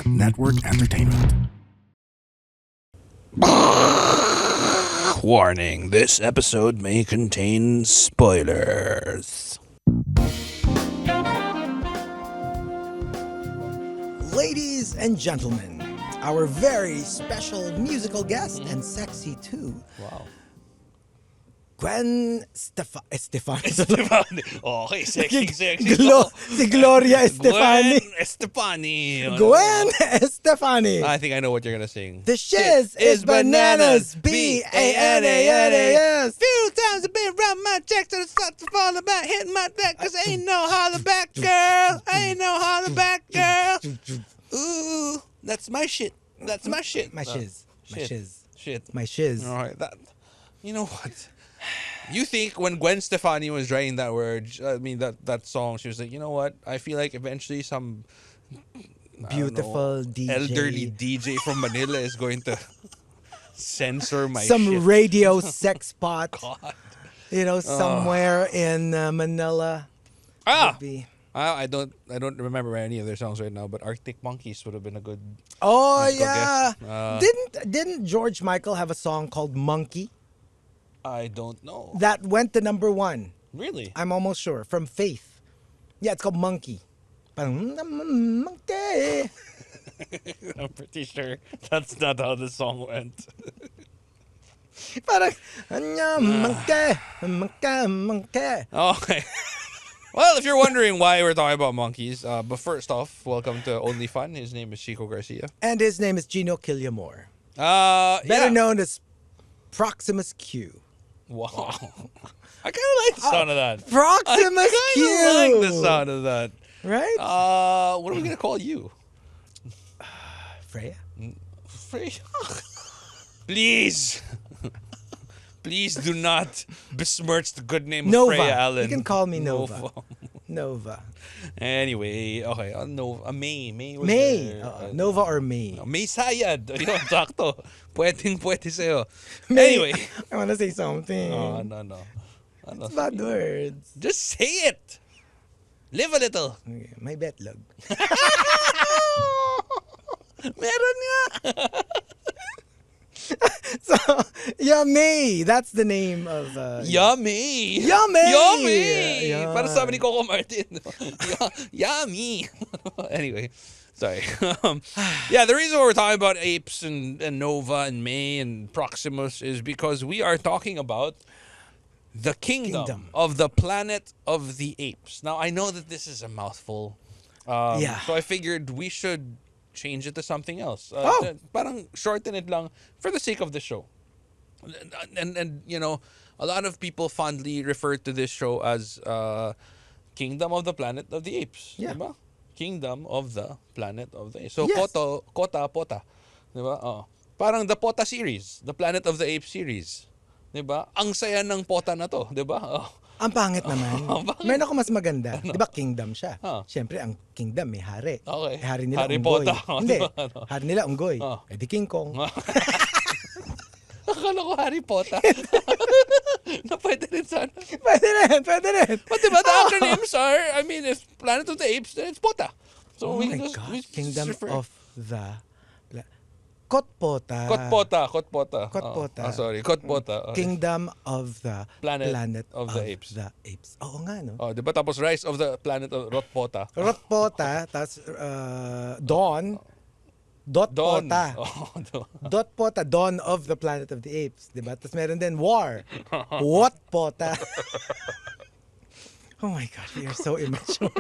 Network Entertainment. Warning, this episode may contain spoilers. Ladies and gentlemen, our very special musical guest and sexy too, Wow. Gwen Estefani. Okay, sexy. Si Gloria Estefani. Gwen Estefani. Gwen Estefani. I think I know what you're gonna sing. The shiz is bananas. B-A-N-A-N-A-S. Few times I've been around my checks and it's start to fall about hitting my neck cause ain't no holler back girl. Ain't no holler back girl. Ooh, that's my shit. That's my shit. My shiz. My shit. shiz. Shit. My shiz. All right, you know what? You think when Gwen Stefani was writing that word, that song, she was like, you know what? I feel like eventually some Beautiful DJ. elderly DJ from Manila is going to censor my Some shit. radio sex spot. God. Somewhere in Manila. Ah, Be- I don't remember any of their songs right now, but Arctic Monkeys would have been a good. Oh Let's go yeah. guess. Didn't George Michael have a song called Monkey I don't know. that went to number 1? Really? I'm almost sure, from Faith. Yeah, it's called Monkey. Parang, monkey. I'm pretty sure that's not how the song went. Parang, monkey, monkey. Okay. Well, if you're wondering why we're talking about monkeys, but first off, welcome to Only Fun. His name is Chico Garcia. And his name is Gino Killiamore. Better Better known as Proximus Q. Wow. I kind of like the sound of that. Proximus Q. I kind of like the sound of that. Right? What are we gonna call you? Freya? Freya. Please. Please do not besmirch the good name Nova. of Freya Allen. You can call me Nova. Nova. Anyway, okay. Nova. May. May was May. there. Nova or May. May Sayad. Ayun, sakto. Pwede sa'yo. May. Anyway. I want to say something. Oh, no. It's bad words. Just say it. Live a little. Okay, may betlog. Meron nga. So, Yummy. That's the name of... Yummy. Yummy. Yeah. Para sabi ni Coco Martin. Yummy. Anyway, sorry. Yeah, the reason why we're talking about apes and Nova and May and Proximus is because we are talking about the kingdom of the planet of the apes. Now, I know that this is a mouthful. Yeah. So I figured we should change it to something else. Parang shorten it lang for the sake of the show. And you know, a lot of people fondly refer to this show as Kingdom of the Planet of the Apes. Yeah. Diba? Kingdom of the Planet of the Apes. So Yes. Kota, Pota. Diba? Oh. Parang the Pota series, the Planet of the Apes series. Diba? Ang saya ng Pota na to, diba? Oh. Ang pangit naman. Bakit? Meron ako mas maganda. Di ba kingdom siya? Ah. Siyempre, ang kingdom may hari. Okay. Hari nila Harry unggoy. Potter. Hindi. Diba? Ano? Hari nila unggoy. Ah. Eh di King Kong. Akala ko Harry Potter. Na pwede rin sana. Pwede rin. But diba, the acronyms are, if Planet of the Apes, then it's POTA. So Oh we my can just, God. we just Kingdom refer. of the... Kotpota. Kotpota. Kotpota. Sorry, Kotpota. Okay. Kingdom of the Planet of the Apes. The apes. Oo nga, no? Oh, diba tapos Rise of the Planet of Rotpota. Rotpota, tas Dawn. Dawn. Dotpota. Oh, Dotpota, Dawn of the Planet of the Apes. Diba? Tapos meron din War. Whatpota. Oh my God, we are so immature.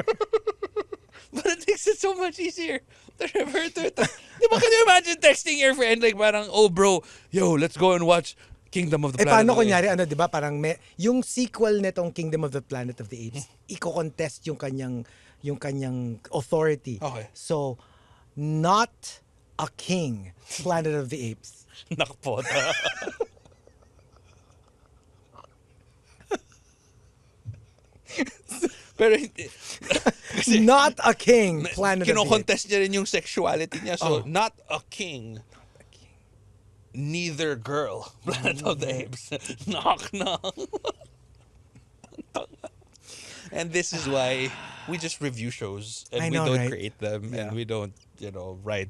But it makes it so much easier to refer to it. Diba, can you imagine texting your friend like parang, oh bro, yo, let's go and watch Kingdom of the Planet Paano of the Apes. kunyari, di ba, parang yung sequel nitong Kingdom of the Planet of the Apes, iko-contest yung kanyang authority. Okay. So, not a king, Planet of the Apes. Nakpota. Pero hindi. Kasi, Not a king, Planet of the Apes. kino-contest niya rin yung sexuality niya. So, not a king. Neither girl. Planet of the Apes. Knock. And this is why we just review shows and I we know, don't right? create them Yeah. and we don't, write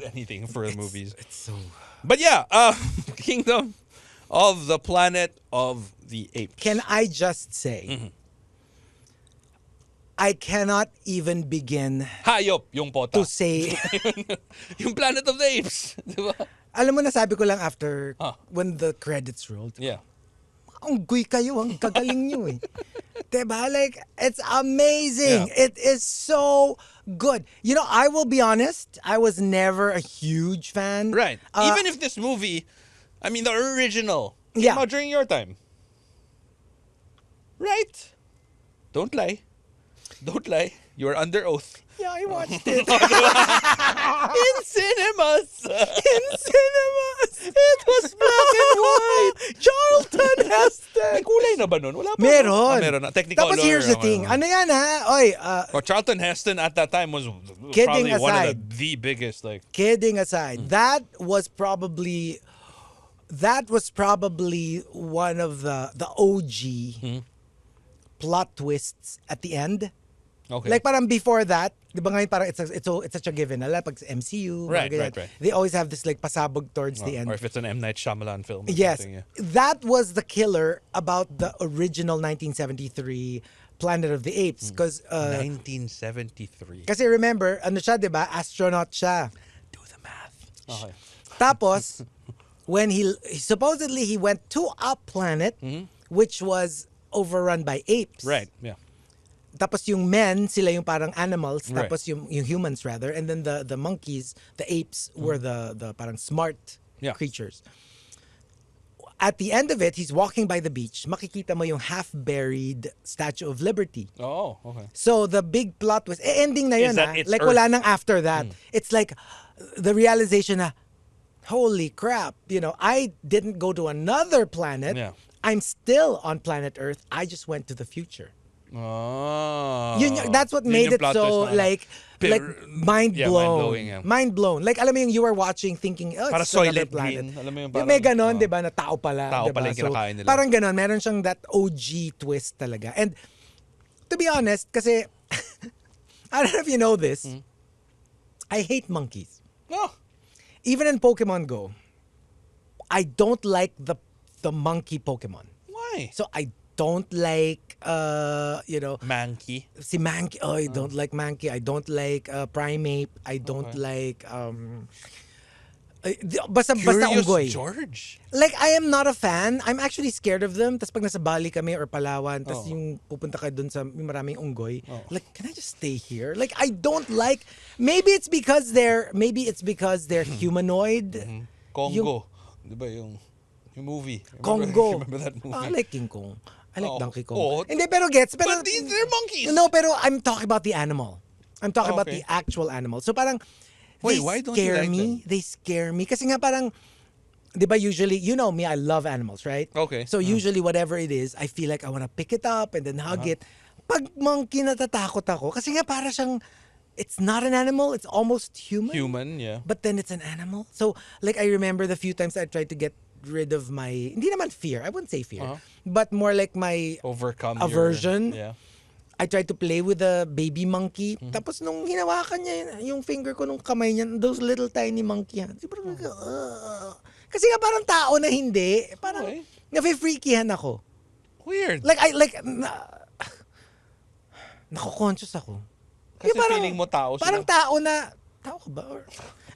anything for the movies. It's so... But yeah, Kingdom of the Planet of the Apes. Can I just say, Mm-hmm. I cannot even begin Hayop yung pota. to say... Yung Planet of the Apes. Di ba? Alam mo, nasabi ko lang after Ah. when the credits rolled. Yeah. Ang guy kayo, ang kagaling nyo eh. Diba? Like, it's amazing. Yeah. It is so good. I will be honest, I was never a huge fan. Right. Uh, Even if this movie, I mean, the original, came Yeah. out during your time. Right? Don't lie. Don't lie. You are under oath. Yeah, I watched it. In cinemas. In cinemas. It was black and white. Charlton Heston. May kulay na ba nun? Wala pa. Meron. Meron na. Technicolor. Tapos here's the thing. Ano yan ha? Oy, Well, Charlton Heston at that time was Kidding probably one of aside. the biggest. kidding aside, that was probably one of the OG plot twists at the end. Okay. Like parang before that, di ba ngayon parang it's such a given. Alam, pag sa MCU, Right, mga ganyan, right. they always have this like pasabog towards the end. Or if it's an M. Night Shyamalan film. Or Yes, something, yeah. that was the killer about the original 1973 Planet of the Apes. Because 1973. kasi remember, ano siya, di ba? Astronaut siya. Do the math. Okay. Tapos, when supposedly he went to a planet which was overrun by apes. Right, yeah. Tapos yung men, sila yung parang animals, Right. tapos yung humans rather, and then the monkeys, the apes were the parang smart Yeah. creatures. At the end of it, he's walking by the beach, makikita mo yung half-buried Statue of Liberty. Oh, okay. So the big plot was ending na yun, Is that it's like Earth? wala nang after that. It's like the realization na holy crap, I didn't go to another planet. Yeah. I'm still on planet Earth. I just went to the future. Oh. That's what Yun made yung it plot so twist na, mind yeah, blown. mind-blowing, yeah. Mind blown. Like alam mo yung you were watching thinking, oh, Para it's just another Soylent planet. Green. Alam mo yung May parang, ganon, di ba, na tao pala. Tao di ba? pala yung kinakain nila. Parang ganon. Meron siyang that OG twist talaga. And to be honest, kasi, I don't know if you know this, I hate monkeys. Oh. Even in Pokemon Go, I don't like the monkey Pokemon. Why? So I don't like, Mankey. si Mankey. Oh, I don't like Mankey. I don't like Primeape. I don't Okay. like basta Curious unggoy. George. Like I am not a fan. I'm actually scared of them. Tapos pag nasa Bali kami or Palawan, tapos Oh. yung pupunta ka dun sa may maraming unggoy. Oh. Like, can I just stay here? Like I don't like. Maybe it's because they're humanoid. Congo. Di ba yung movie? Congo. Remember that movie? I like King Kong. I like Oh. Donkey Kong. Oh. Hindi, pero gets. Pero, But they're monkeys. No, pero I'm talking about the animal. I'm talking about Okay. the actual animal. So parang, Wait, they why don't you scare like me. them? They scare me. Kasi nga parang, di ba usually, you know me, I love animals, right? Okay. So usually whatever it is, I feel like I want to pick it up and then hug it. Pag monkey, natatakot ako. Kasi nga para siyang, it's not an animal, it's almost human. Human, yeah. But then it's an animal. So, like, I remember the few times I tried to get rid of my, hindi naman fear, I wouldn't say fear, but more like my Overcome aversion. Yeah. I tried to play with the baby monkey. Tapos nung hinawakan niya yung finger ko nung kamay niya, those little tiny monkey hands. Kasi nga parang tao na hindi. Parang Okay. nafe-freakyhan ako. Weird. Like, nako-conscious ako. Kasi Yung parang- feeling mo tao sila. Parang tao na, tao ka ba? Or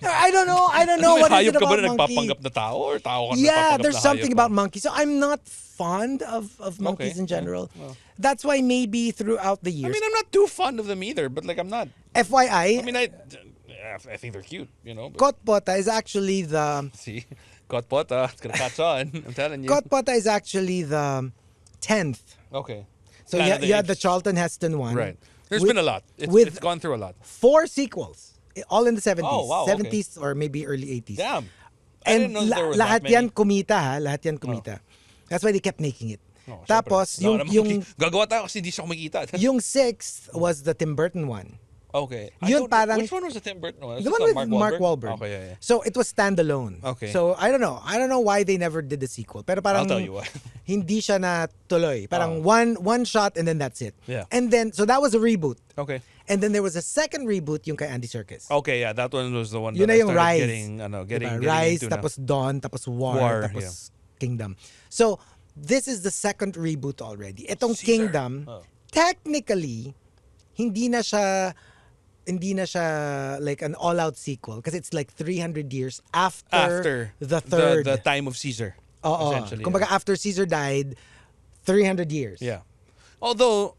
I don't know what is Hayop it ka ba about na monkey? nagpapanggap na tao or tao ka na Yeah, nagpapanggap there's na something hayop? about monkeys. So I'm not fond of monkeys Okay, in general. yeah, well. That's why maybe throughout the I years, mean, I'm not too fond of them either, but like I'm not. FYI, I mean, I think they're cute, But, Kotpota is actually the see, got pota. It's gonna catch on. I'm telling you. Kotpota is actually the 10th. Okay. So Planet of you had the Apes. Charlton Heston one. Right. There's With- been a lot. with- It's gone through a lot. 4 sequels, all in the 70s, Oh, wow, okay. 70s or maybe early 80s. Damn. I And didn't know there were lahat that many. yan kumita ha, lahat yan kumita. That's why they kept making it. Oh, Tapos syempre. yung Gagawa tayo kasi hindi siya kumikita. yung 6th was the Tim Burton one. Okay. Yun parang- Which one was the Tim Burton one? Was The this one the with Mark Wahlberg. Okay, yeah. So it was standalone. Okay. So I don't know. I don't know why they never did the sequel. Pero parang I'll tell you why. hindi siya na tuloy. Parang one shot and then that's it. Yeah. And then so that was a reboot. Okay. And then there was a second reboot yung kay Andy Serkis. Okay, yeah, that one was the one Yun that na I yung started Rise. getting Rise, into na. tapos Dawn, tapos War, War, tapos Kingdom. So this is the second reboot already. Itong Caesar. Kingdom, technically, hindi na siya like an all-out sequel because it's like 300 years after the third. the time of Caesar. Oo. Essentially. Kumbaga after Caesar died, 300 years. Yeah. Although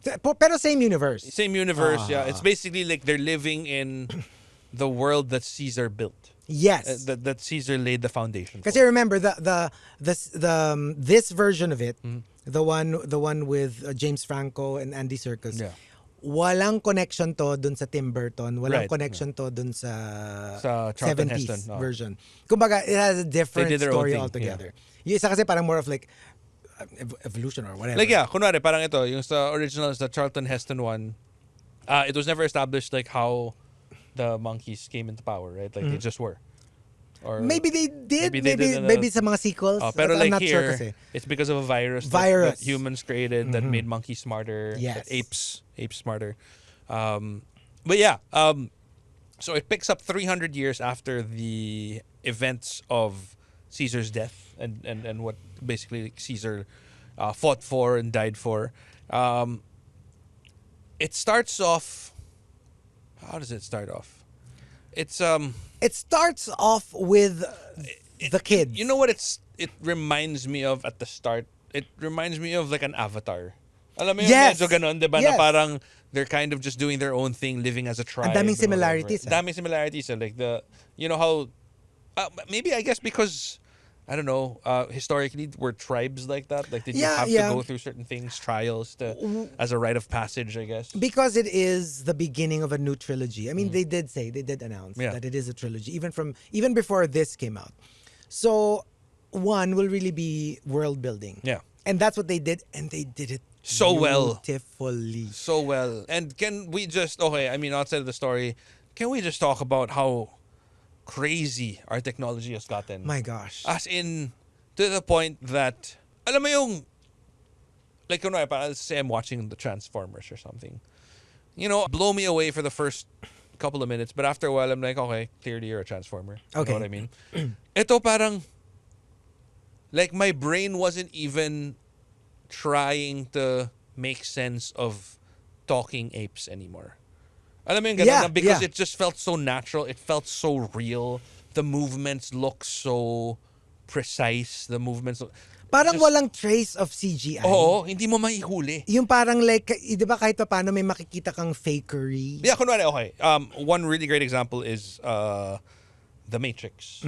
Pero same universe. same universe, yeah. It's basically like they're living in the world that Caesar built. Yes. That Caesar laid the foundation for. Kasi remember this version of it, the one with James Franco and Andy Serkis. Yeah. Walang connection to dun sa Tim Burton, walang Right. connection to dun sa Charlton 70s Heston, no. version. Kumbaga, it has a different They did their own story thing, altogether. Yung isa kasi parang more of like evolution or whatever. Like yeah, kunwari parang ito, yung sa original is the Charlton Heston one. It was never established like how the monkeys came into power, right? Like they just were. Or Maybe they did. Maybe they did in Maybe sa mga sequels. pero I'm like not here, sure kasi. it's because of a virus that humans created that made monkeys smarter, Yes. apes smarter. But yeah, so it picks up 300 years after the events of Caesar's death and what basically Caesar fought for and died for. It starts off. How does it start off? It's It starts off with the kids. You know what it reminds me of at the start? It reminds me of like an Avatar. Alam mo yung Yes. medyo ganun, di ba? Yes. Na parang they're kind of just doing their own thing, living as a tribe. Ang daming or whatever. similarities, Daming similarities. Like you know how, maybe I guess because, I don't know, historically were tribes like that? Like did you Yeah, have yeah. to go through certain things, trials as a rite of passage, I guess? Because it is the beginning of a new trilogy. I mean, they did announce Yeah. that it is a trilogy, even before this came out. So, one will really be world building. Yeah. And that's what they did, and they did it So well. beautifully. So well. And can we just, okay, I mean, outside of the story, can we just talk about how crazy our technology has gotten? My gosh. As in, to the point that, alam mo yung, like, kunwari, parang say I'm watching the Transformers or something. You know, blow me away for the first couple of minutes, but after a while, I'm like, okay, clearly you're a Transformer. You Okay. know what I mean? Ito parang, like, my brain wasn't even trying to make sense of talking apes anymore. Alam mo yung ganun Yeah, na? Because yeah. it just felt so natural. It felt so real. The movements look so precise. The movements... Parang just- walang trace of CGI. Oo, hindi mo maihuli. Yung parang like, di ba kahit pa paano may makikita kang fakery? Yeah, kunwari, okay. One really great example is The Matrix.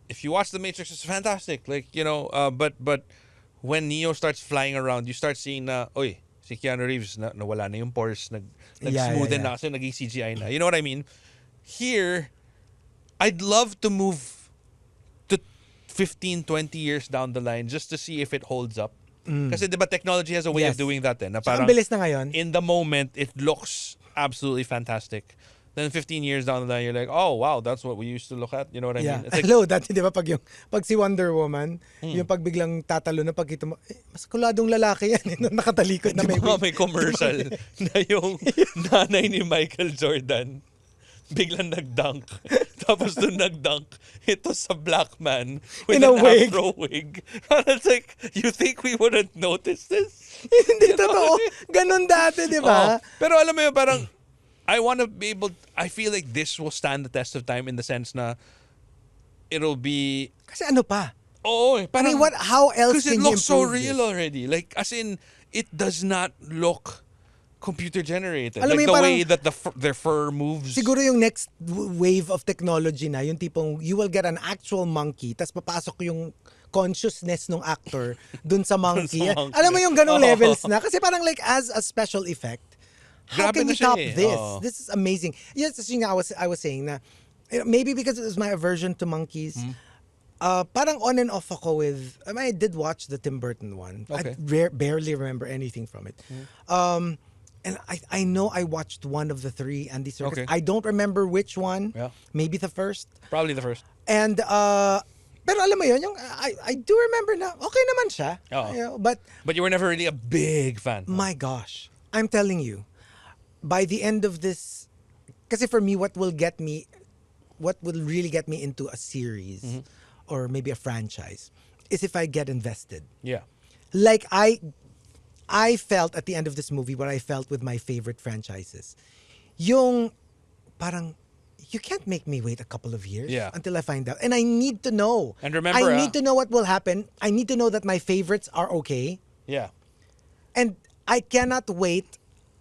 If you watch The Matrix, it's fantastic. Like, you know, but when Neo starts flying around, you start seeing na, oy, si Keanu Reeves, nawala na yung pores, nag-smoothen yeah. na kasi naging CGI na. You know what I mean? Here, I'd love to move to 15, 20 years down the line just to see if it holds up. Kasi di ba technology has a way Yes. of doing that na Tsaka parang ang bilis na ngayon. in the moment, it looks absolutely fantastic. Then 15 years down the line, you're like, oh, wow, that's what we used to look at. You know what I Yeah. mean? It's like, Hello, dati di ba pag si Wonder Woman, yung pag biglang tatalo na pagkita mo, mas kuladong lalaki yan, nung nakatalikod na di may ba may commercial na yung nanay ni Michael Jordan biglang nag-dunk. Tapos doon nag-dunk, ito sa black man with In a an wig. afro wig. And it's like, you think we wouldn't notice this? Hindi totoo. Ganon dati, di ba? Oo. Pero alam mo yun, parang, I feel like this will stand the test of time in the sense na it'll be, Kasi ano pa? oh, I parang, mean, how else because can it you looks so improve real this? already. Like, as in, it does not look computer generated. Alam mo Like yung the parang- way that their fur moves. Siguro yung next wave of technology na, yung tipong you will get an actual monkey, tas papasok yung consciousness ng actor dun sa monkey. monkey. Alam mo yung ganong Oo. levels na? Kasi parang like as a special effect, how Grabe can na you siya top eh. this? Oo. This is amazing. Yes, yun nga I was saying na, maybe because it was my aversion to monkeys, parang on and off ako with, I mean, I did watch the Tim Burton one. Okay. I barely remember anything from it. And I know I watched one of the 3 Andy Serkis. Okay. I don't remember which one. Yeah. Maybe the first. Probably the first. And pero alam mo yun, yung I do remember na okay naman siya. Oo. You know, but But you were never really a big fan. my gosh, I'm telling you, by the end of this, kasi for me, what will really get me into a series or maybe a franchise is if I get invested. Yeah. Like I felt at the end of this movie what I felt with my favorite franchises. Yung parang you can't make me wait a couple of years Yeah. until I find out. And I need to know. And remember, I need to know what will happen. I need to know that my favorites are okay. Yeah. And I cannot wait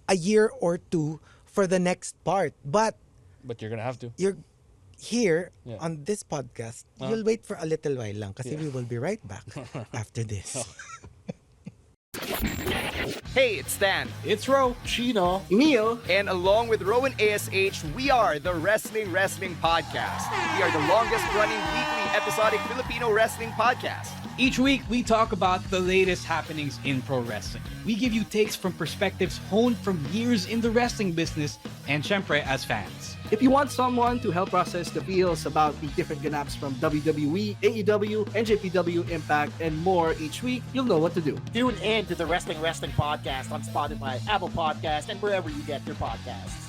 a year or 2 for the next part. But But you're gonna have to. you're here Yeah. on this podcast, you'll wait for a little while lang kasi we will be right back after this. Hey, it's Stan. It's Ro. Chino. Emil. And along with Rowan ASH, we are the Wrestling Podcast. We are the longest running weekly episodic Filipino wrestling podcast. Each week, we talk about the latest happenings in pro wrestling. We give you takes from perspectives honed from years in the wrestling business and syempre as fans. If you want someone to help process the feels about the different ganaps from WWE, AEW, NJPW, Impact, and more each week, you'll know what to do. Tune in to the Wrestling Podcast on Spotify, Apple Podcast, and wherever you get your podcasts.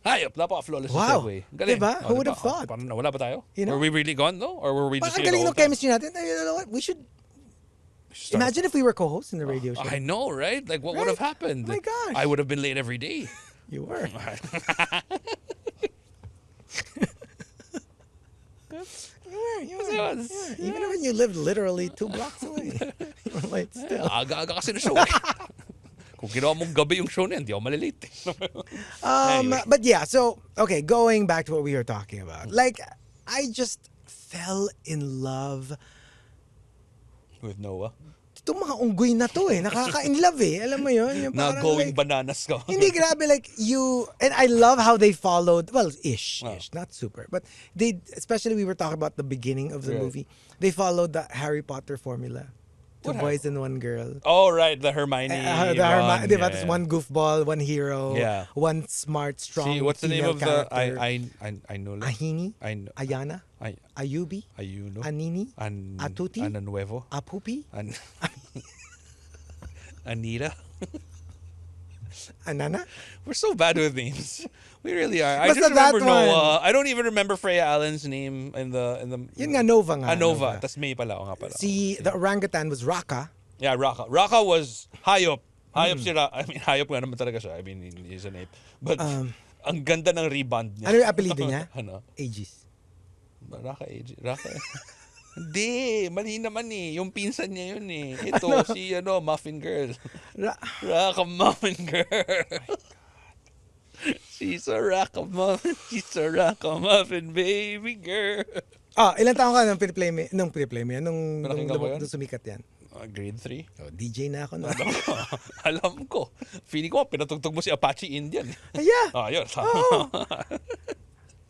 Hayop, napaka-flawless Wow. na segue. Galing. Diba? Who would diba? have thought? Parang nawala ba tayo? You know? Were we really gone though? Or were we just Ang here the galing whole ng time? chemistry natin. You know what? We should Start- imagine if we were co-hosts in the radio show. I know, right? Like, what would have Right? happened? My gosh. I would have been late every day. You were. You were. Yeah. Even when you lived literally 2 blocks away. You were late still. Aga-aga kasi na show. Kung ginawa mong gabi yung show na yan, di ako malilate. Anyway. But yeah, so, okay, going back to what we were talking about. Like, I just fell in love. With Noah. Itong mga unggoy na to eh. Nakaka-in-love eh. Alam mo yun? Yung Na parang going like, bananas ka. hindi, grabe. Like, and I love how they followed, well, ish, Oh. not super. But they, especially we were talking about the beginning of the Right. movie. They followed the Harry Potter formula. 2 What boys and 1 girl. Oh, right. The Hermione. one. Diba? Yeah, Tapos yeah. 1 goofball, 1 hero, Yeah. 1 smart, strong See, what's the name female of the... character. I know. Ahini, I know. Ayana, Ayubi, Ayuno. Anini, Atuti, Ananuevo. Apupi, Anita. Anana. We're so bad with names. We really are. I Basta just remember that one. Noah. I don't even remember Freya Allen's name in the. Yun nga, Nova nga. Nova. Tas May pala. Nga pala. Si the orangutan was Raka. Yeah, Raka. Raka was Hayop. Hayop si Raka. I mean, Hayop nga naman talaga siya. I mean, he's an ape. But, ang ganda ng rebound niya. Ano yung apelido niya? Ano? Aegis. Raka. Hindi, mali naman eh. Yung pinsan niya yun eh. Ito, si Muffin Girl. Raka Muffin Girl. She's a Raka Muffin. She's a Raka Muffin baby girl. Ilan taon ka nung piniplay mo? Nung Pinakinggan mo yun? sumikat yan? Grade 3. DJ na ako. No? Alam ko. Feeling ko, pinatugtog mo si Apache Indian. Yeah. Yun.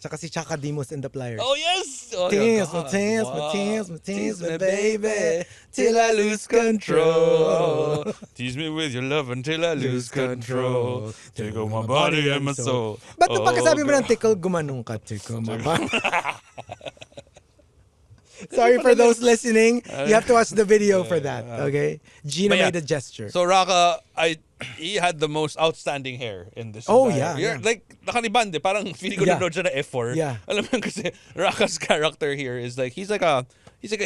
Saka si Chaka Dimos and the Pliers. Oh, yes! Oh, Tease, God. tease me, Tease baby, till I lose control. Tease me with your love until I lose control. Take over my body and my soul. Ba't nung pagkasabi mo God. ng tickle, gumanong ka, tickle my body? Sorry for those listening. You have to watch the video for that, okay? Gina But yeah. made a gesture. So Raka, he had the most outstanding hair in this. Oh, entire- yeah. Like, nakanibande, parang feeling ko Yeah. nanood siya na F4. Yeah. Alam mo yun kasi, Raka's character here is like, he's like a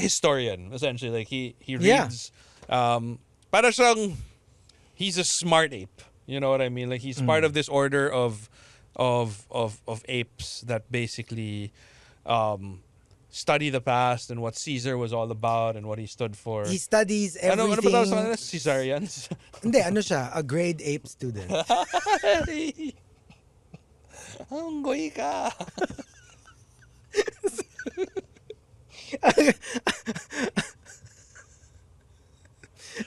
historian, essentially. Like, he Yeah. reads, para siyang, he's a smart ape. You know what I mean? Like, he's part of this order of apes that basically, study the past and what Caesar was all about and what he stood for. He studies Ano ba tawag sa everything. kanila? Caesarians? Hindi, ano siya? A grade 8 student. Anggoy ka.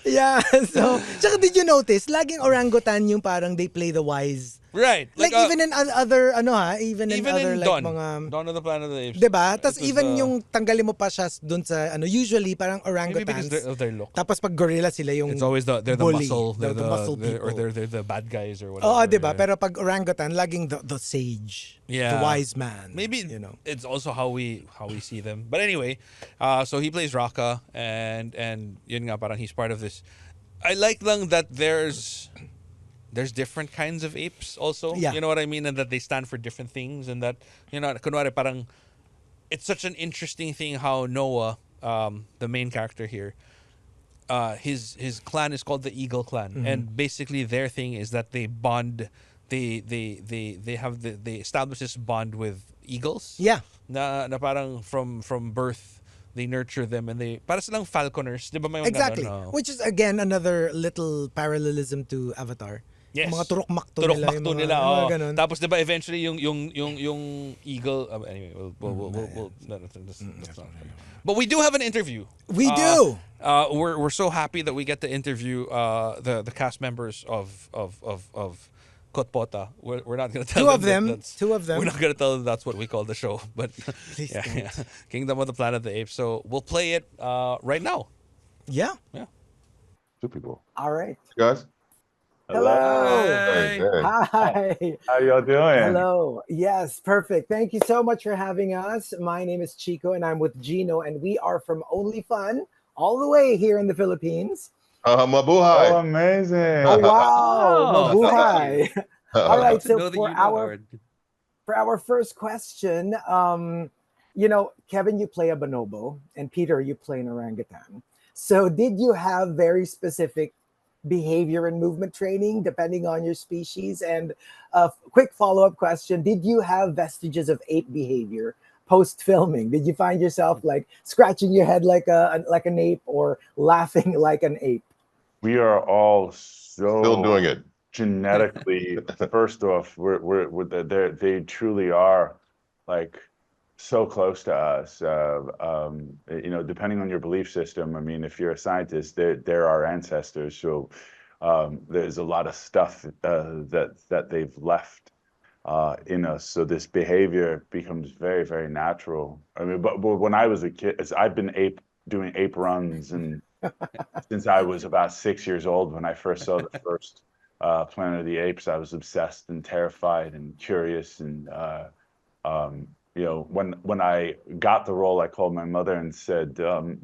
Yeah, so, tsaka did you notice, laging orangutan yung parang they play the wise Right. Like even in other even in other like Dawn. mga Dawn of the Planet of the Apes. diba? It Tapos was, even yung tanggalin mo pa siya dun sa usually parang maybe because orangutans. of their look. Tapos pag gorilla sila yung It's always they're the bully, muscle, the muscle people. or they're the bad guys or whatever. Oo, diba? yeah. Pero pag orangutan, laging the sage, Yeah. the wise man. Maybe it's also how we see them. But anyway, so he plays Raka, and yun nga parang he's part of this. I like lang that there's different kinds of apes also. Yeah. You know what I mean, and that they stand for different things, and that kunwari parang it's such an interesting thing how Noah, the main character here, his clan is called the Eagle Clan, and basically their thing is that they bond. They establish this bond with eagles. Yeah. Na parang from birth they nurture them, and they para silang falconers, 'di ba may mga Exactly. ganon? Which is again another little parallelism to Avatar. Yes. Yung mga turok-makto Turok-makto nila. mga ganon. Tapos 'di ba eventually yung eagle anyway, we'll that's not. But we do have an interview. We do. We're so happy that we get to interview the cast members of Kotpota. We're not going to tell Two of them. We're not going to tell them that's what we call the show, but Please yeah, don't. yeah. Kingdom of the Planet of the Apes. So we'll play it right now. Yeah. Super cool. All right. Guys? Hello. Hey, hey. Hi. How y'all doing? Hello. Yes, perfect. Thank you so much for having us. My name is Chico and I'm with Gino and we are from Only Fun all the way here in the Philippines. Mabuhay. Oh, amazing. Oh, wow. Oh, Mabuhay. All right. To know So that for you know our first question, Kevin, you play a bonobo and Peter, you play an orangutan. So did you have very specific behavior and movement training depending on your species? And a quick follow-up question, did you have vestiges of ape behavior post filming? Did you find yourself like scratching your head like an ape or laughing like an ape? We are all so Still doing it. genetically. First off, they truly are like so close to us. Depending on your belief system. I mean, if you're a scientist, they're our ancestors. So there's a lot of stuff that they've left in us. So this behavior becomes very, very natural. I mean, but when I was a kid, I've been doing ape runs and since I was about 6 years old. When I first saw the first Planet of the Apes, I was obsessed and terrified and curious. And when I got the role, I called my mother and said,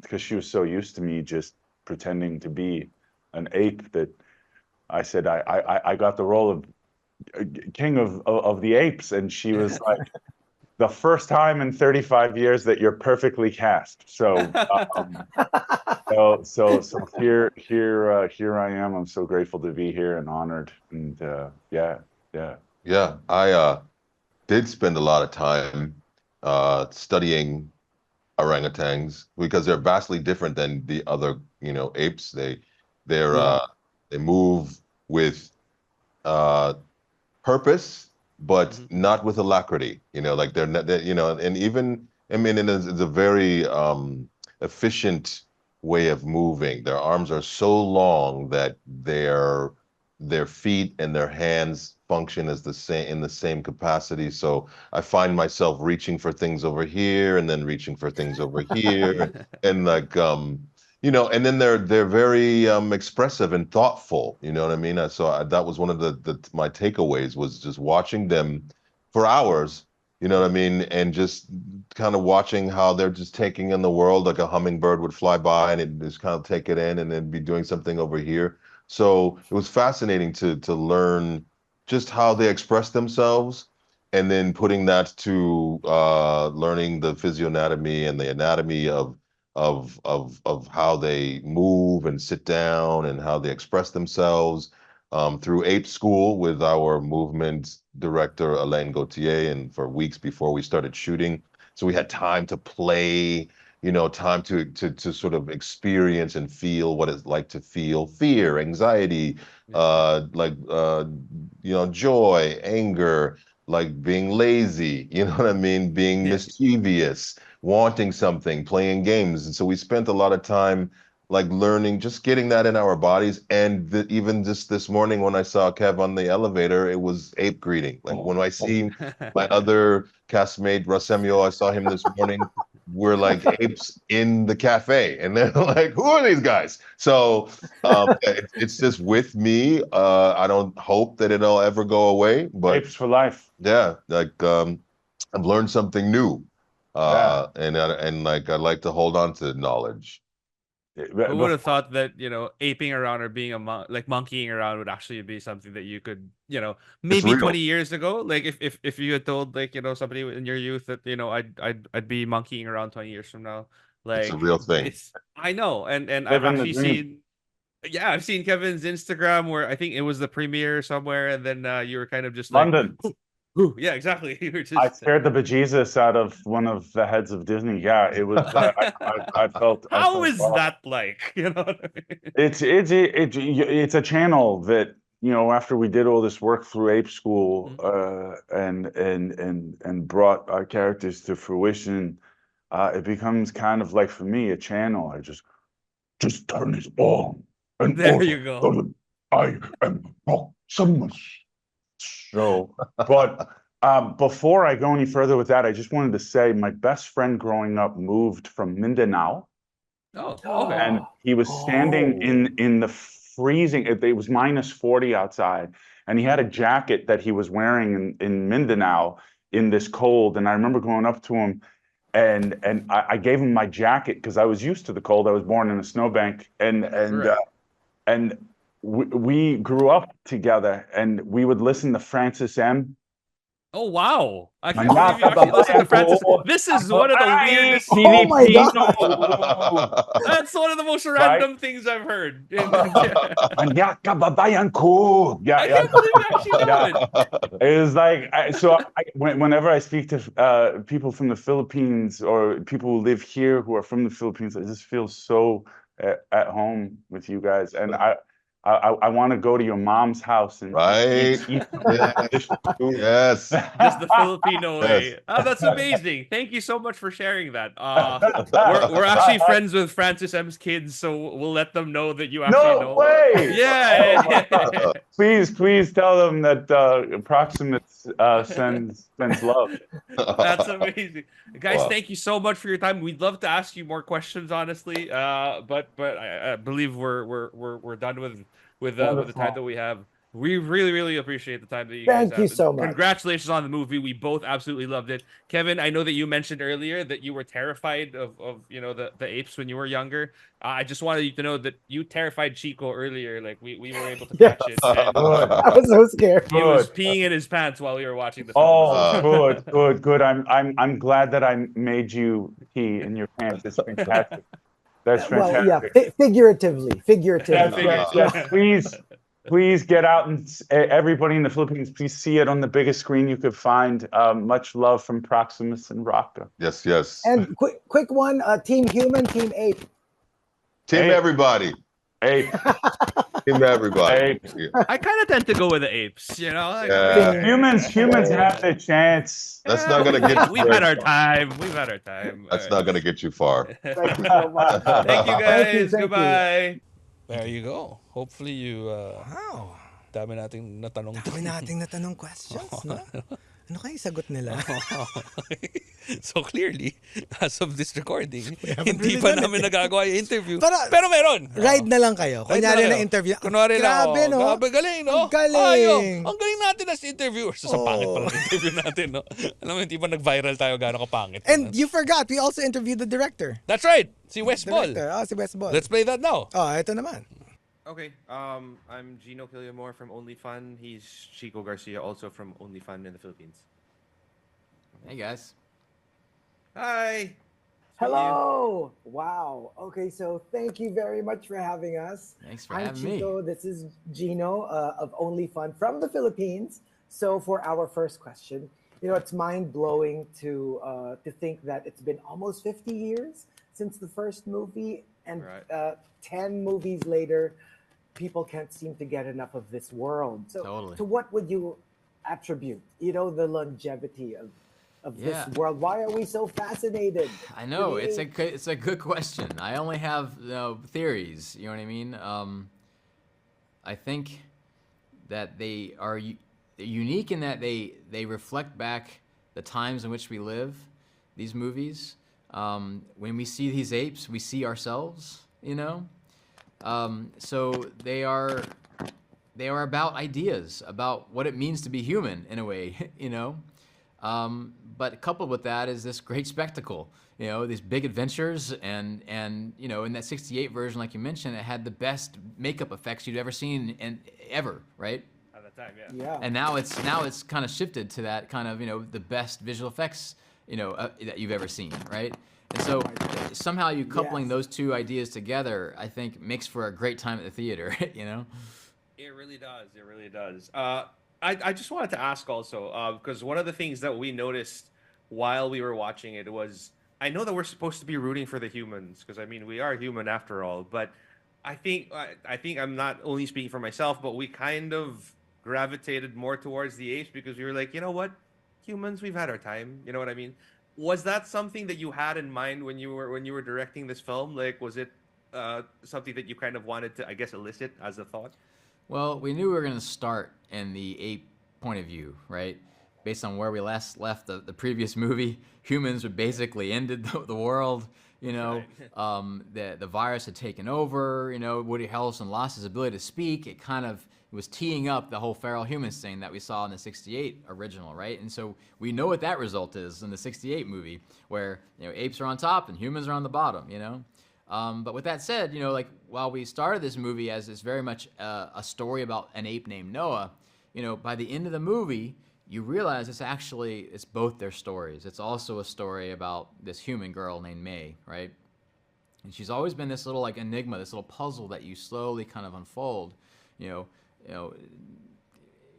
because she was so used to me just pretending to be an ape, that I said I got the role of king of the apes, and she was like, the first time in 35 years that you're perfectly cast. So so here I am. I'm so grateful to be here and honored. And yeah. Yeah, I did spend a lot of time studying orangutans because they're vastly different than the other, apes. They move with purpose, but not with alacrity. Like they're not, and even it's a very efficient way of moving. Their arms are so long that their feet and their hands function as in the same capacity. So I find myself reaching for things over here and then reaching for things over here, and like and then they're very expressive and thoughtful. You know what I mean? So that was one of my takeaways, was just watching them for hours. You know what I mean? And just kind of watching how they're just taking in the world, like a hummingbird would fly by and it just kind of take it in and then be doing something over here. So it was fascinating to learn just how they express themselves, and then putting that to learning the physiognomy and the anatomy of how they move and sit down and how they express themselves through Ape School with our movement director, Alain Gauthier, and for weeks before we started shooting. So we had time to play, time to sort of experience and feel what it's like to feel fear, anxiety, joy, anger, like being lazy, you know what I mean? Being mischievous, wanting something, playing games. And so we spent a lot of time like learning, just getting that in our bodies. And even just this morning when I saw Kev on the elevator, it was ape greeting. Like when I see my other castmate Rasemio, I saw him this morning. We're like apes in the cafe, and they're like, "Who are these guys?" So it's just with me. I don't hope that it'll ever go away, but Apes for life. yeah, like I've learned something new, and like I like to hold on to knowledge. Who would have thought that, aping around or being like monkeying around would actually be something that you could, maybe real. 20 years ago, like if you had told, like, somebody in your youth that, I'd be monkeying around 20 years from now, It's like, a real thing. I know, and I've Living the actually dream. seen, yeah, I've seen Kevin's Instagram where I think it was the premiere somewhere, and then you were kind of just like, London. Ooh, yeah, exactly. You were just, I scared the bejesus out of one of the heads of Disney. Yeah, it was. I felt. I how felt is wrong. that like? You know what I mean? It's a channel that, after we did all this work through Ape School, and brought our characters to fruition, it becomes kind of like, for me, a channel. I just turn it on. And There you go. I am Proximus. So, but before I go any further with that, I just wanted to say my best friend growing up moved from Mindanao, Oh, okay. and he was standing in the freezing. It was minus 40 outside, and he had a jacket that he was wearing in Mindanao in this cold. And I remember going up to him, and I gave him my jacket because I was used to the cold. I was born in a snowbank, and we grew up together, and we would listen to Francis M. Oh, wow. I can't believe you actually listened to Francis. This is one of the weirdest. Oh my God. That's one of the most random things I've heard. Manyak kababayan ko. I can't believe you actually know it. It was like, whenever I speak to people from the Philippines or people who live here who are from the Philippines, I just feel so at home with you guys. And I want to go to your mom's house and Right. eat Yes. Just the Filipino way. Yes. Oh, that's amazing. Thank you so much for sharing that. We're actually friends with Francis M's kids, so we'll let them know that you actually know. No way! Yeah. Please tell them that Proximus sends love. That's amazing, guys. Wow. Thank you so much for your time. We'd love to ask you more questions, honestly. But I believe we're done with the time that we have. We really appreciate the time that you guys Thank you have. so much. Congratulations on the movie. We both absolutely loved it. Kevin, I know that you mentioned earlier that you were terrified of the apes when you were younger. I just wanted you to know that you terrified Chico earlier. Like we were able to catch it. And I was so scared. he was peeing in his pants while we were watching the film. Oh, good. I'm glad that I made you pee in your pants. It's fantastic. That's fantastic. Well, yeah, figuratively. Yeah. Please get out, and everybody in the Philippines, please see it on the biggest screen you could find. Much love from Proximus and Rocka. Yes. And quick one, Team Human, Team Ape. Team everybody. Ape. Team everybody. Ape. I kind of tend to go with the apes, Like, Yeah. Humans have the chance. That's not gonna get. We've had our time. That's not gonna get you far. Thank you so much. Thank you, guys. Thank you. Goodbye. There you go. Hopefully you Wow. dami nating natanong. Dami nating natanong questions, no? Ano kaya yung sagot nila? So clearly, as of this recording, haven't hindi really pa done namin it. nagagawa yung interview. Para- Pero meron. Ride na lang kayo. Ride Kunyari na na kayo. interview. Kunwari lang, Grabe, no? Grabe, galing, no? Ang galing. Ang galing natin as interviewers. Sa pangit pala ng interview natin, no? Alam mo, hindi pa nag-viral tayo gano'ng kapangit. And you forgot, we also interviewed the director. That's right. Si Wes Ball. Si Wes Ball. Let's play that now. Ito naman. Okay, I'm Gino Killiamore from OnlyFun. He's Chico Garcia, also from OnlyFun in the Philippines. Hey guys. Hi. Hello. Wow. Okay, so thank you very much for having us. Thanks for I'm having me. Chico. This is Gino of OnlyFun from the Philippines. So for our first question, it's mind-blowing to think that it's been almost 50 years since the first movie, and 10 movies later, people can't seem to get enough of this world. So Totally. to what would you attribute, the longevity of Yeah. this world? Why are we so fascinated? I know with it's apes? it's a good question. I only have theories. You know what I mean? I think that they are unique in that they reflect back the times in which we live. These movies, when we see these apes, we see ourselves. You know, so they are about ideas, about what it means to be human in a way. You know. But coupled with that is this great spectacle, you know, these big adventures, and you know, in that '68 version, like you mentioned, it had the best makeup effects you'd ever seen ever, right? At that time, yeah. Yeah. And now it's kind of shifted to that kind of, you know, the best visual effects, you know, that you've ever seen, right? And so somehow you coupling Yes. those two ideas together, I think, makes for a great time at the theater, you know? It really does. It really does. I just wanted to ask also, because one of the things that we noticed while we were watching it was, I know that we're supposed to be rooting for the humans, because I mean we are human after all, but I think I'm not only speaking for myself, but we kind of gravitated more towards the apes because we were like, you know what, humans, we've had our time. You know what I mean? Was that something that you had in mind when you were directing this film? Like, was it something that you kind of wanted to, I guess, elicit as a thought? Well, we knew we were going to start in the ape point of view, right? Based on where we last left the previous movie, humans had basically ended the world. You know, the virus had taken over. You know, Woody Harrelson lost his ability to speak. It was teeing up the whole feral humans thing that we saw in the '68 original, right? And so we know what that result is in the '68 movie, where, you know, apes are on top and humans are on the bottom. You know. But with that said, you know, like, while we started this movie as it's very much a story about an ape named Noah, you know, by the end of the movie, you realize it's both their stories. It's also a story about this human girl named May, right? And she's always been this little, like, enigma, this little puzzle that you slowly kind of unfold. You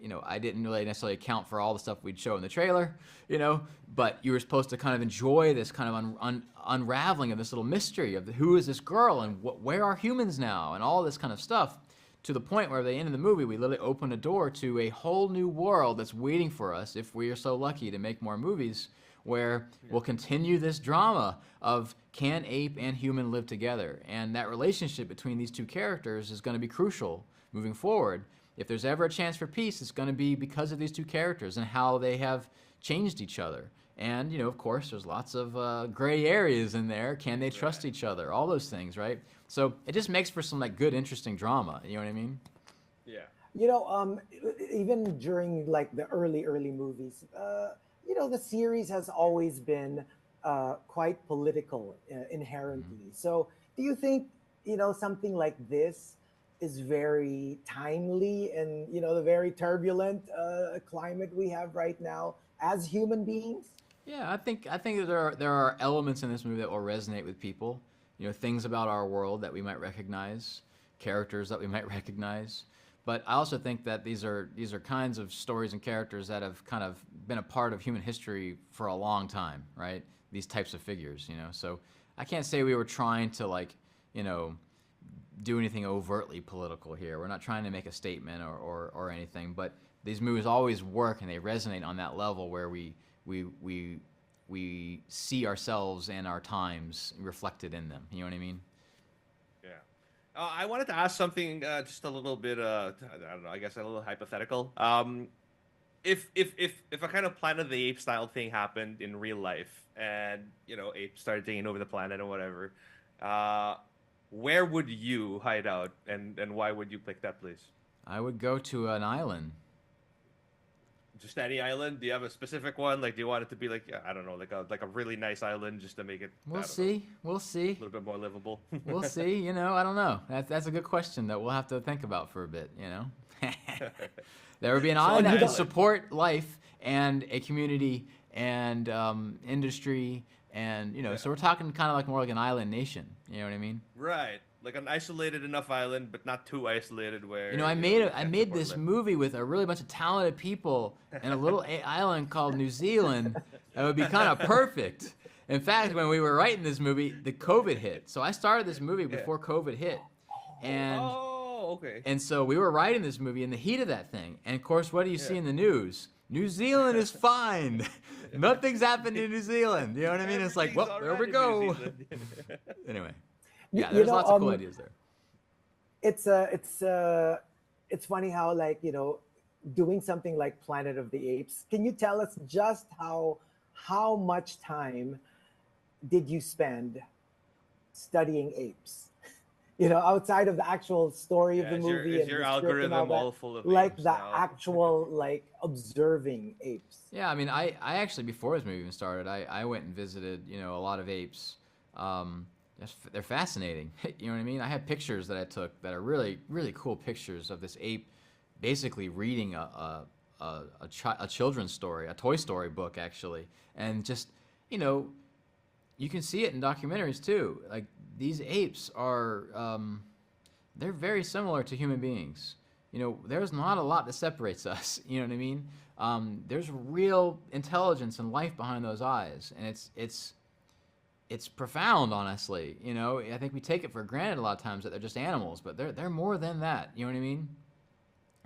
know, I didn't really necessarily account for all the stuff we'd show in the trailer, you know, but you were supposed to kind of enjoy this kind of unraveling of this little mystery of who is this girl and where are humans now and all this kind of stuff, to the point where at the end of the movie, we literally open a door to a whole new world that's waiting for us if we are so lucky to make more movies, where we'll continue this drama of, can ape and human live together? And that relationship between these two characters is going to be crucial moving forward. If there's ever a chance for peace, it's going to be because of these two characters and how they have changed each other. And, you know, of course, there's lots of gray areas in there. Can they trust each other? All those things, right? So it just makes for some, like, good, interesting drama. You know what I mean? Yeah. You know, even during, like, the early movies, you know, the series has always been quite political inherently. So do you think, you know, something like this is very timely in, you know, the very turbulent climate we have right now as human beings? Yeah, I think that there are elements in this movie that will resonate with people. You know, things about our world that we might recognize, characters that we might recognize. But I also think that these are kinds of stories and characters that have kind of been a part of human history for a long time, right? These types of figures, you know. So I can't say we were trying to, like, you know, do anything overtly political here. We're not trying to make a statement or anything, but these movies always work and they resonate on that level where we see ourselves and our times reflected in them. You know what I mean? Yeah. I wanted to ask something just a little bit, I don't know, I guess a little hypothetical. If a kind of Planet of the Apes style thing happened in real life and, you know, apes started taking over the planet or whatever, where would you hide out and why would you pick that place? I would go to an island. Just any island? Do you have a specific one? Like, do you want it to be like, I don't know, like a really nice island just to make it? We'll see. We'll see. A little bit more livable. We'll see. You know, I don't know. That's a good question that we'll have to think about for a bit. You know, there would be an island that could support life and a community and industry and, you know. So we're talking kind of like more like an island nation. You know what I mean? Right. Like an isolated enough island, but not too isolated where. You know, I made this movie with a really bunch of talented people in a little island called New Zealand. That would be kind of perfect. In fact, when we were writing this movie, the COVID hit. So I started this movie before COVID hit, and okay. And so we were writing this movie in the heat of that thing. And of course, what do you see in the news? New Zealand is fine. Nothing's happened in New Zealand. You know what I mean? It's like, well, there we go. Anyway, yeah, there's lots of cool ideas there. It's funny how, like, doing something like Planet of the Apes. Can you tell us just how much time did you spend studying apes? Outside of the actual story of the movie, is your algorithm all full of like apes the now? actual, like, observing apes? Yeah, I mean, I actually, before this movie even started, I went and visited, a lot of apes. They're fascinating. You know what I mean? I have pictures that I took that are really, really cool pictures of this ape basically reading a children's story, a Toy Story book, actually. And just, you can see it in documentaries too. Like, these apes are, they're very similar to human beings. There's not a lot that separates us. You know what I mean? There's real intelligence and life behind those eyes, and it's profound, honestly. I think we take it for granted a lot of times that they're just animals, but they're more than that. You know what I mean?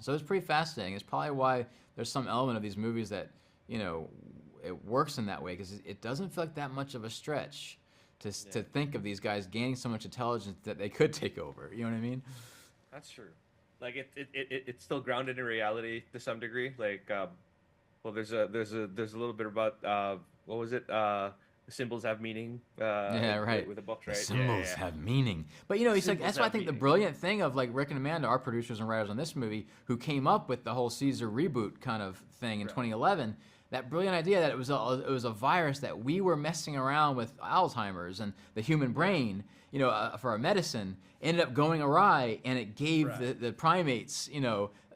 So it's pretty fascinating. It's probably why there's some element of these movies that it works in that way, because it doesn't feel like that much of a stretch to think of these guys gaining so much intelligence that they could take over. You know what I mean? That's true. Like it's still grounded in reality to some degree. Like, well, there's a little bit about what was it? The symbols have meaning. Yeah, right. With the books, right? The symbols have meaning. But it's like, that's why I think the brilliant thing of, like, Rick and Amanda, our producers and writers on this movie, who came up with the whole Caesar reboot kind of thing in 2011. That brilliant idea that it was a virus that we were messing around with Alzheimer's and the human brain, for a medicine, ended up going awry, and it gave the primates,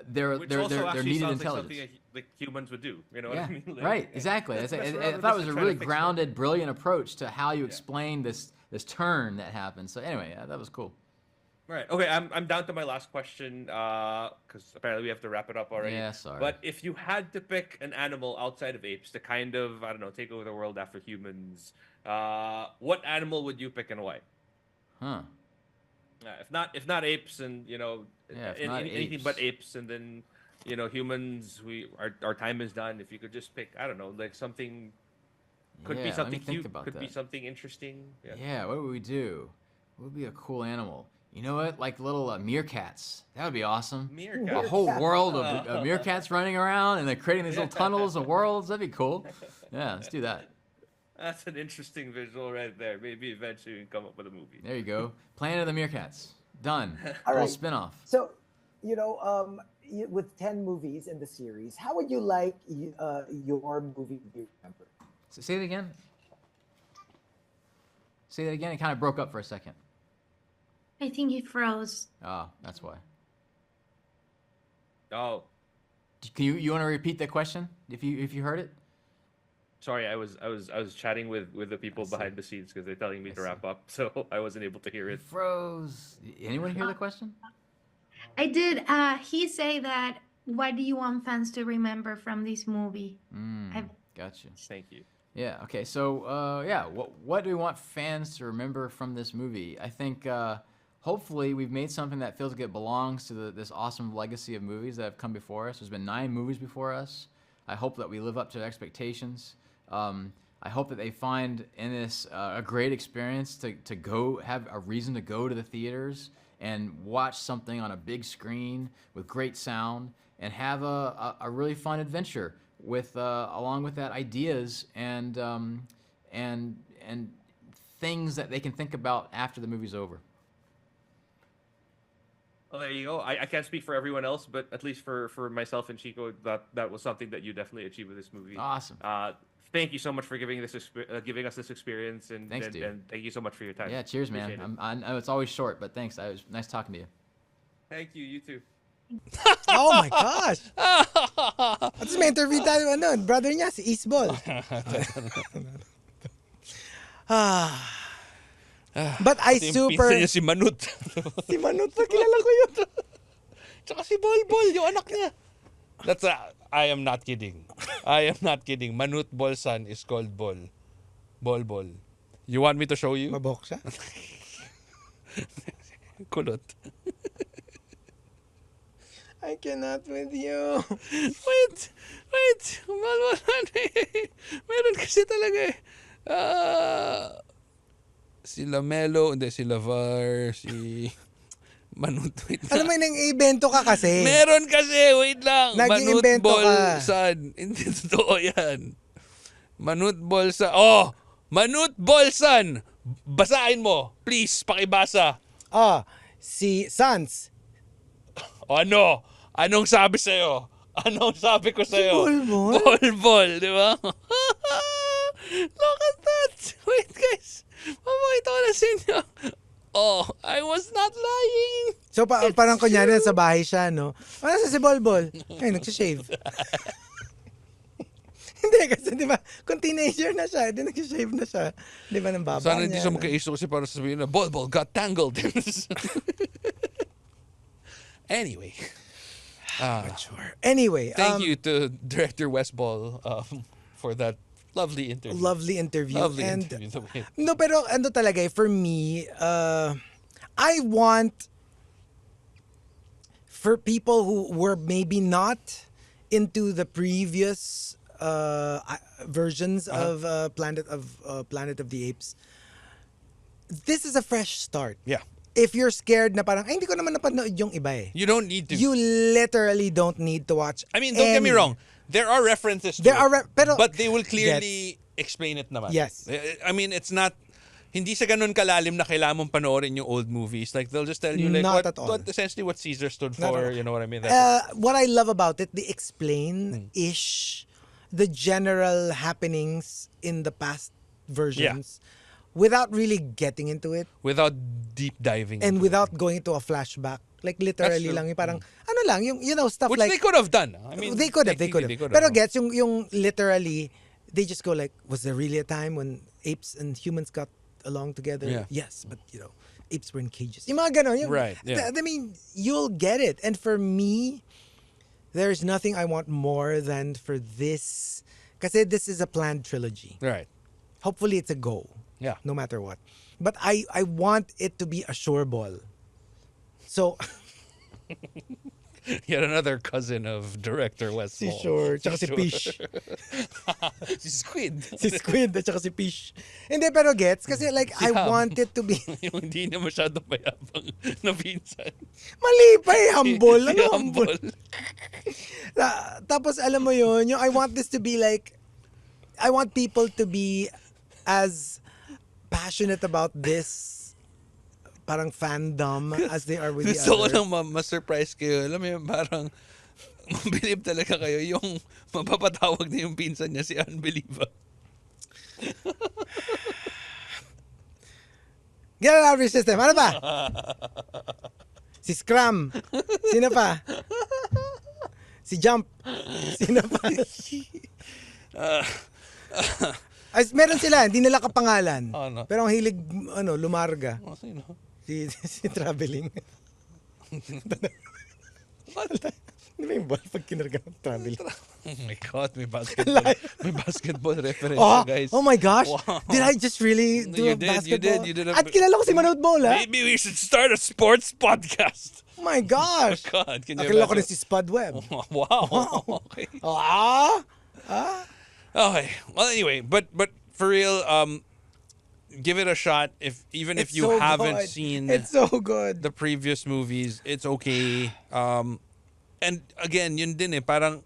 their needed intelligence. Like something like humans would do. You know what I mean? Like, right, exactly. I thought it was a really grounded, brilliant approach to how you explain this turn that happened. So anyway, that was cool. Right. Okay. I'm down to my last question because apparently we have to wrap it up already. Yeah, sorry. But if you had to pick an animal outside of apes to kind of, I don't know, take over the world after humans, what animal would you pick and why? Huh. If not apes, and anything but apes, and then humans, our time is done. If you could just pick, I don't know, like something. Could be something cute. Could be something interesting. Yeah. What would we do? What would be a cool animal? You know what? Like little meerkats. That would be awesome. Meerkats. A whole world of meerkats running around, and they're creating these little tunnels and worlds. That'd be cool. Yeah, let's do that. That's an interesting visual right there. Maybe eventually we can come up with a movie. There you go. Planet of the Meerkats. Done. All right. Spin-off. So, with 10 movies in the series, how would you like your movie to be remembered? Say it again. Say that again. It kind of broke up for a second. I think he froze. Oh, that's why. Oh. Can you want to repeat the question if you heard it? Sorry, I was chatting with the people behind the scenes because they're telling me to wrap up, so I wasn't able to hear it. Froze. Anyone hear the question? I did. He say that. What do you want fans to remember from this movie? Gotcha. Thank you. Yeah. Okay. So what do we want fans to remember from this movie? I think hopefully we've made something that feels like it belongs to this awesome legacy of movies that have come before us. There's been 9 movies before us. I hope that we live up to their expectations. I hope that they find in this a great experience to go have a reason to go to the theaters and watch something on a big screen with great sound and have a really fun adventure with along with that ideas and things that they can think about after the movie's over. Well, there you go. I can't speak for everyone else, but at least for myself and Chico, that was something that you definitely achieved with this movie. Awesome. Thank you so much for giving us this experience, and thanks, and, dude. and thank you so much for your time. Yeah, cheers, man. I know it's always short, but thanks. It was nice talking to you. Thank you. You too. Oh my gosh! Tapos may interview tayo, brother niya, si Isbol. But I super... Yung si Manut. Si Manut, kilala ko yun. Tsaka si Bolbol, yung anak niya. I am not kidding. I am not kidding. Manut Bolsan is called Bol. Bolbol. You want me to show you? Mabok siya? Kulot. I cannot with you. Wait. Meron kasi talaga eh. Si Lamelo, hindi, si Lavar, si Manut. Wait Alam mo, nang-ibento ka kasi. Meron kasi, wait lang. Nag-iimbento ka. Bolsan. Hindi totoo yan. Manut Bolsan. Oh! Manut Bolsan! Basahin mo. Please, pakibasa. Si Sans. Ano? Anong sabi sa'yo? Anong sabi ko sa'yo? Si Bolbol? Bolbol, di ba? Look at that! Wait, guys. Mapakita ko na sa inyo. Oh, I was not lying. So, parang kunyari sa bahay siya, no? Nasa si Bolbol? Ay, nagsishave. Hindi, kasi di ba, kung teenager na siya, di nagsishave na siya. Di ba, ng baba Sana niya. hindi siya magka-issue kasi para sabihin na, Bolbol got tangled. Anyway. Mature. Anyway. Thank you to Director Westball for that lovely interview. Lovely interview. And no, pero ano talaga for me, I want for people who were maybe not into the previous versions of Planet of the Apes. This is a fresh start. Yeah. If you're scared na parang, ay, hindi ko naman napanood yung iba eh. You don't need to. You literally don't need to watch. I mean, don't get me wrong. There are references to but they will clearly explain it naman. Yes. I mean, it's not, hindi sa ganun kalalim na kailangan mong panoorin yung old movies. Like, they'll just tell you, like, what essentially what Caesar stood for, you know what I mean? What I love about it, they explain-ish the general happenings in the past versions. Yeah. Without really getting into it. Without deep diving. And without going into a flashback. Like literally lang, yung parang, ano lang, yung, you know, stuff which like. Which they could have done. I mean, they could have. Pero gets, yung literally, they just go like, was there really a time when apes and humans got along together? Yeah. Yes, but you know, apes were in cages. Yung mga ganon. Right, yeah. I mean, you'll get it. And for me, there's nothing I want more than for this. Kasi this is a planned trilogy. Right. Hopefully it's a go. Yeah. No matter what. But I want it to be a sure ball. So yet another cousin of director Westball. Si Shore, tsaka si Fish. Si Squid. Si Squid at tsaka si Fish. Hindi, pero gets, kasi like, Si I Ham. want it to be. Yung hindi na masyadong mayabang na pinsan. Mali pa eh, humble. Si Ano Humble. Tapos alam mo yun, yung I want this to be like, I want people to be as passionate about this parang fandom as they are with the Gusto ko others. lang ma-surprise kayo. Alam mo yun, parang mabilib talaga kayo yung mapapatawag na yung pinsan niya si Unbeliever. Get out of your system. Ano pa? Si Scrum. Sino pa? Si Jump. Sino pa? Ay, meron sila, hindi nila kapangalan. Ano? Pero ang hilig, lumarga. Sino? Si Traveling. Di ba yung ball pag kinarga ng Traveling? Oh my God, may basketball reference guys. Oh my gosh. Wow. Did I just really do You a did. basketball? You did. At kilala ko si Manood Bola. Maybe we should start a sports podcast. Oh my gosh. Oh God, can you Akala ko imagine? rin si Spud Webb. Wow. Okay. Okay. Well, anyway, but for real, give it a shot. If you so haven't good. seen It's so good. the previous movies, it's okay. And again, yun din eh, parang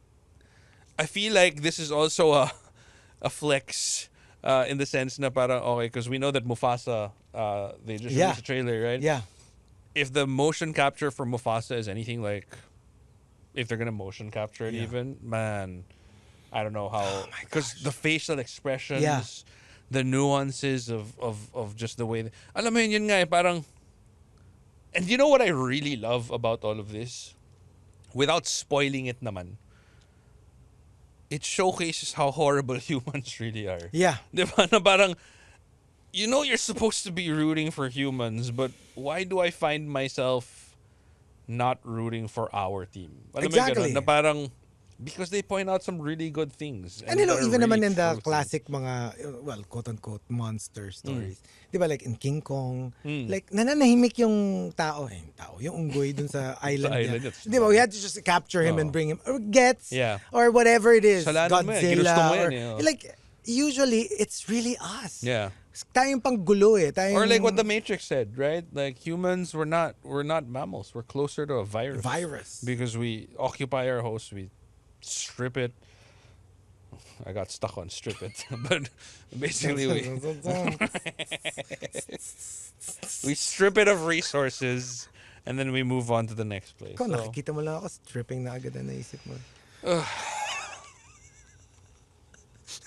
I feel like this is also a flex in the sense na parang okay, because we know that Mufasa, they just released a trailer, right? Yeah. If the motion capture for Mufasa is anything like, if they're gonna motion capture it even, man, I don't know how, because the facial expressions, the nuances of just the way, alam mo yun nga eh, parang, and you know what I really love about all of this? Without spoiling it naman, it showcases how horrible humans really are. Yeah. Diba? Na parang, you know you're supposed to be rooting for humans, but why do I find myself not rooting for our team? Alam mo yung Exactly. ganun? Na parang, because they point out some really good things. And you know, they're even naman really in the true classic mga, well, quote-unquote, monster stories. Di ba, like in King Kong, like, nananahimik yung tao. Yung unggoy dun sa island niya. it's Di ba, we had to just capture him and bring him, or Gets, Yeah. or whatever it is, Kasalanan mo yan, ginusto mo Godzilla, yan, or, like, usually, it's really us. Yeah. Tayong panggulo eh. Or like what the Matrix said, right? Like humans, we're not mammals. We're closer to a virus. Because we occupy our host, we strip it. I got stuck on strip it, but basically we strip it of resources, and then we move on to the next place. Ikaw, nakikita mo lang ako, stripping na agad na naisip mo.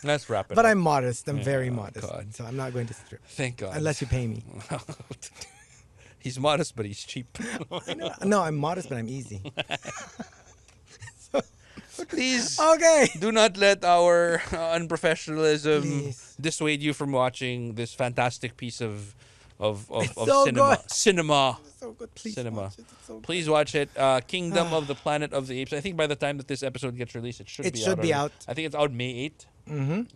Let's wrap it But up. I'm modest. I'm very Oh, modest. God. So I'm not going to strip. Thank God. Unless you pay me. He's modest, but he's cheap. No, I'm modest, but I'm easy. Please, okay. do not let our unprofessionalism dissuade you from watching this fantastic piece of so cinema. good. Cinema. So good. Please Cinema. watch it. It's so good. Please watch it. Kingdom of the Planet of the Apes. I think by the time that this episode gets released, it should be out. I think it's out May 8th.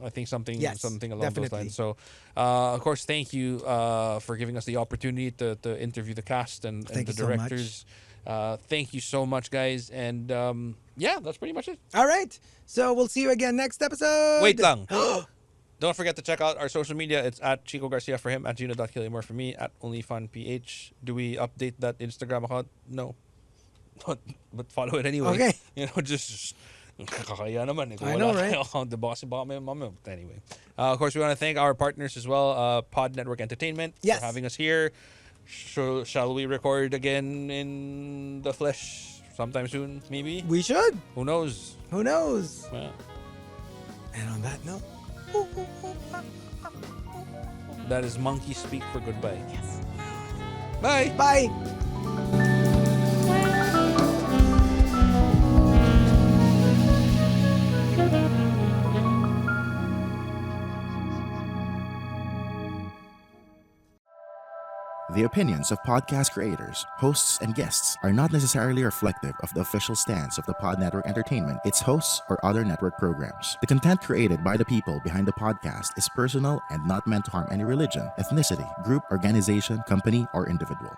I think something along those lines. So, of course, thank you for giving us the opportunity to interview the cast and the directors. Thank you so much, guys. And yeah, that's pretty much it. All right. So we'll see you again next episode. Wait lang. Don't forget to check out our social media. It's at Chico Garcia for him, at Gino.Killiamore for me, at OnlyFunPH. Do we update that Instagram account? No. But follow it anyway. Okay. You know, just kakaya naman. I know, right? The boss bought me, mama. Anyway. Of course, we want to thank our partners as well, Pod Network Entertainment, for having us here. Shall we record again in the flesh sometime soon, maybe? We should. Who knows? Who knows? Yeah. And on that note, that is monkey speak for goodbye. Yes. Bye. Bye. The opinions of podcast creators, hosts, and guests are not necessarily reflective of the official stance of the Pod Network Entertainment, its hosts, or other network programs. The content created by the people behind the podcast is personal and not meant to harm any religion, ethnicity, group, organization, company, or individual.